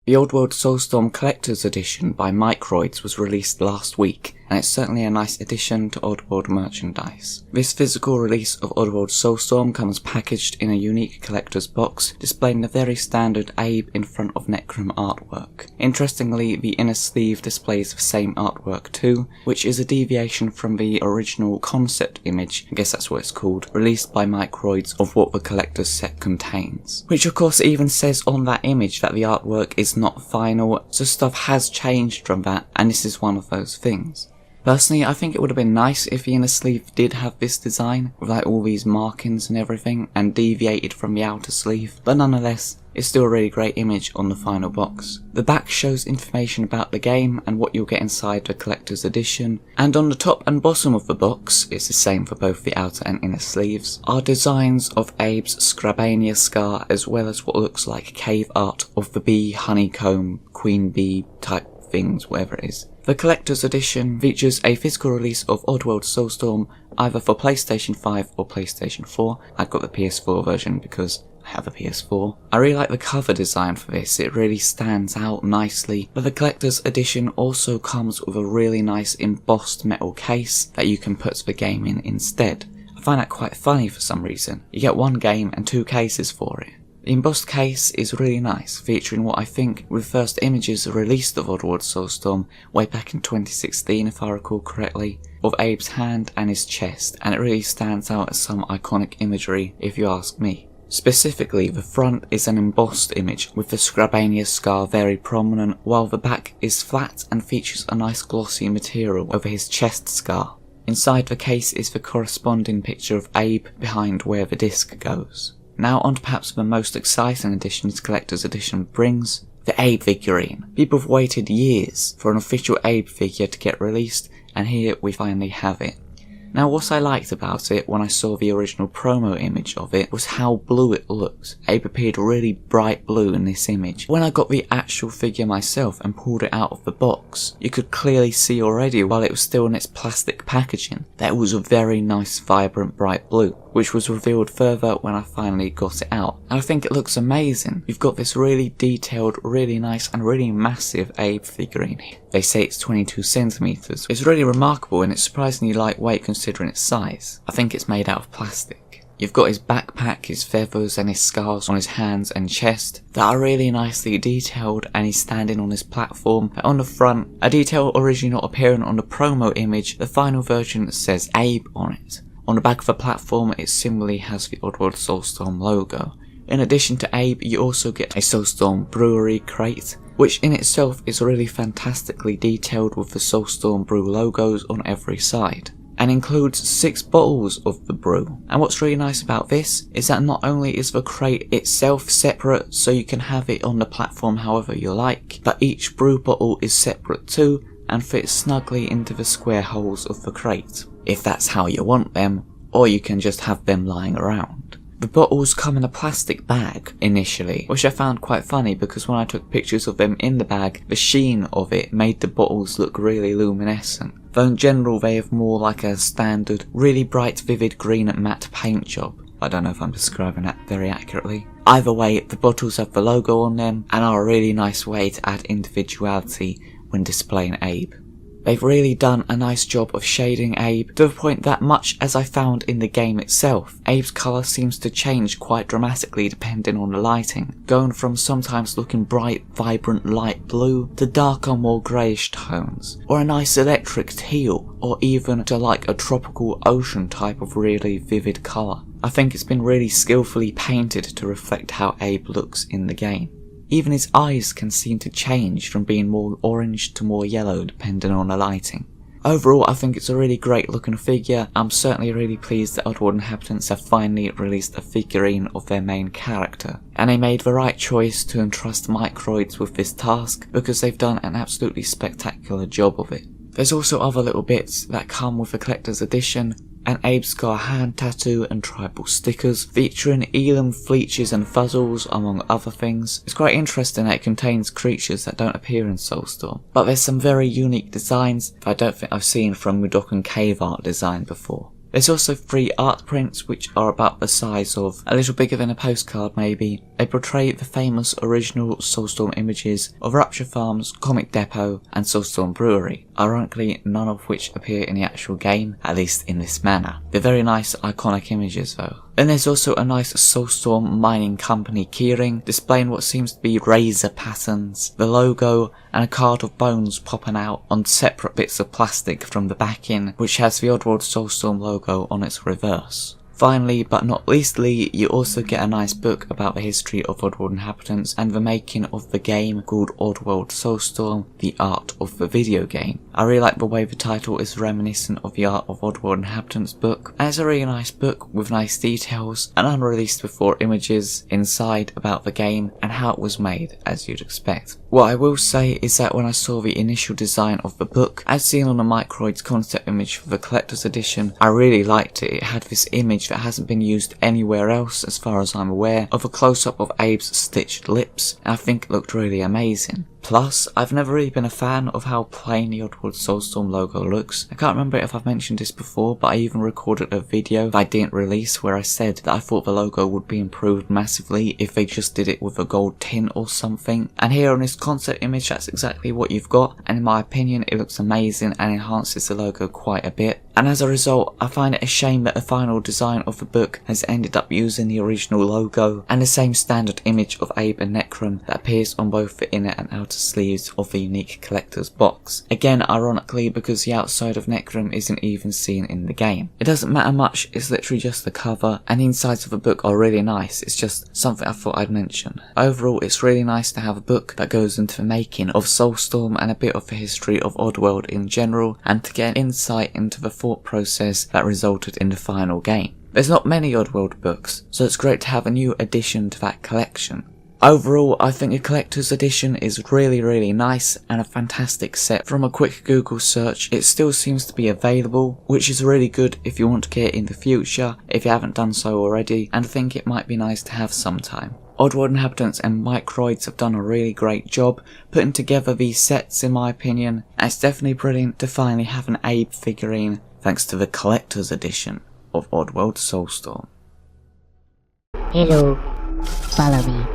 The Oddworld Soulstorm Collectors Oddition by Microids was released last week, and it's certainly a nice addition to Oddworld merchandise. This physical release of Oddworld Soulstorm comes packaged in a unique collector's box, displaying the very standard Abe in front of Necrom artwork. Interestingly, the inner sleeve displays the same artwork too, which is a deviation from the original concept image, I guess that's what it's called, released by Microids of what the collector's set contains. Which of course even says on that image that the artwork is not final, so stuff has changed from that, and this is one of those things. Personally, I think it would have been nice if the inner sleeve did have this design, with like all these markings and everything, and deviated from the outer sleeve, but nonetheless, it's still a really great image on the final box. The back shows information about the game and what you'll get inside the collector's edition, and on the top and bottom of the box, it's the same for both the outer and inner sleeves, are designs of Abe's Scrabania scar as well as what looks like cave art of the bee, honeycomb, queen bee type things, whatever it is. The Collector's Edition features a physical release of Oddworld Soulstorm either for PlayStation 5 or PlayStation 4. I've got the PS4 version because I have a PS4. I really like the cover design for this, it really stands out nicely, but the Collector's Edition also comes with a really nice embossed metal case that you can put the game in instead. I find that quite funny for some reason. You get one game and two cases for it. The embossed case is really nice, featuring what I think were the first images released of Oddworld Soulstorm way back in 2016 if I recall correctly, of Abe's hand and his chest, and it really stands out as some iconic imagery if you ask me. Specifically, the front is an embossed image with the Scrabania scar very prominent, while the back is flat and features a nice glossy material over his chest scar. Inside the case is the corresponding picture of Abe behind where the disc goes. Now on to perhaps the most exciting addition this Collector's Edition brings, the Abe Figurine. People have waited years for an official Abe figure to get released, and here we finally have it. Now what I liked about it when I saw the original promo image of it was how blue it looked. Abe appeared really bright blue in this image. When I got the actual figure myself and pulled it out of the box, you could clearly see already while it was still in its plastic packaging that it was a very nice vibrant bright blue, which was revealed further when I finally got it out. And I think it looks amazing. You've got this really detailed, really nice and really massive Abe figurine here. They say it's 22 centimeters. It's really remarkable and it's surprisingly lightweight considering its size. I think it's made out of plastic. You've got his backpack, his feathers and his scars on his hands and chest that are really nicely detailed, and he's standing on his platform. And on the front, a detail originally not appearing on the promo image, the final version says Abe on it. On the back of the platform it similarly has the Oddworld Soulstorm logo. In addition to Abe, you also get a SoulStorm Brewery crate, which in itself is really fantastically detailed with the SoulStorm Brew logos on every side, and includes 6 bottles of the brew. And what's really nice about this is that not only is the crate itself separate so you can have it on the platform however you like, but each brew bottle is separate too and fits snugly into the square holes of the crate, if that's how you want them, or you can just have them lying around. The bottles come in a plastic bag initially, which I found quite funny because when I took pictures of them in the bag, the sheen of it made the bottles look really luminescent, though in general they have more like a standard, really bright vivid green matte paint job. I don't know if I'm describing that very accurately. Either way, the bottles have the logo on them and are a really nice way to add individuality when displaying Abe. They've really done a nice job of shading Abe, to the point that much as I found in the game itself, Abe's colour seems to change quite dramatically depending on the lighting, going from sometimes looking bright, vibrant light blue to darker, more greyish tones, or a nice electric teal, or even to like a tropical ocean type of really vivid colour. I think it's been really skillfully painted to reflect how Abe looks in the game. Even his eyes can seem to change from being more orange to more yellow depending on the lighting. Overall, I think it's a really great looking figure. I'm certainly really pleased that Oddworld Inhabitants have finally released a figurine of their main character, and they made the right choice to entrust Microids with this task because they've done an absolutely spectacular job of it. There's also other little bits that come with the Collector's Edition, an Abe Scar hand tattoo and tribal stickers featuring Elam fleeches and fuzzles among other things. It's quite interesting that it contains creatures that don't appear in Soulstorm, but there's some very unique designs that I don't think I've seen from Mudokan cave art design before. There's also 3 art prints which are about the size of a little bigger than a postcard maybe. They portray the famous original Soulstorm images of Rapture Farms, Comic Depot and Soulstorm Brewery, ironically none of which appear in the actual game, at least in this manner. They're very nice iconic images though. Then there's also a nice Soulstorm Mining Company keyring displaying what seems to be razor patterns, the logo and a card of bones popping out on separate bits of plastic from the backing, which has the Oddworld Soulstorm logo on its reverse. Finally, but not leastly, you also get a nice book about the history of Oddworld Inhabitants and the making of the game called Oddworld Soulstorm, the art of the video game. I really like the way the title is reminiscent of the Art of Oddworld Inhabitants book, and it's a really nice book with nice details and unreleased before images inside about the game and how it was made, as you'd expect. What I will say is that when I saw the initial design of the book, as seen on the Microids concept image for the Collector's Edition, I really liked it. It had this image that hasn't been used anywhere else as far as I'm aware, of a close-up of Abe's stitched lips, and I think it looked really amazing. Plus, I've never really been a fan of how plain the Oddworld Soulstorm logo looks. I can't remember if I've mentioned this before, but I even recorded a video that I didn't release where I said that I thought the logo would be improved massively if they just did it with a gold tint or something. And here on this concept image, that's exactly what you've got, and in my opinion it looks amazing and enhances the logo quite a bit. And as a result, I find it a shame that the final design of the book has ended up using the original logo and the same standard image of Abe and Necrom that appears on both the inner and outer sleeves of the unique collector's box. Again, ironically, because the outside of Necrom isn't even seen in the game. It doesn't matter much, it's literally just the cover, and the insides of the book are really nice. It's just something I thought I'd mention. Overall, it's really nice to have a book that goes into the making of Soulstorm and a bit of the history of Oddworld in general, and to get an insight into the thought process that resulted in the final game. There's not many Oddworld books, so it's great to have a new addition to that collection. Overall, I think the Collector's Edition is really nice and a fantastic set. From a quick Google search, it still seems to be available, which is really good if you want to get it in the future, if you haven't done so already, and think it might be nice to have sometime. Oddworld Inhabitants and Microids have done a really great job putting together these sets in my opinion, and it's definitely brilliant to finally have an Abe figurine thanks to the Collector's Edition of Oddworld Soulstorm. Hello, follow me.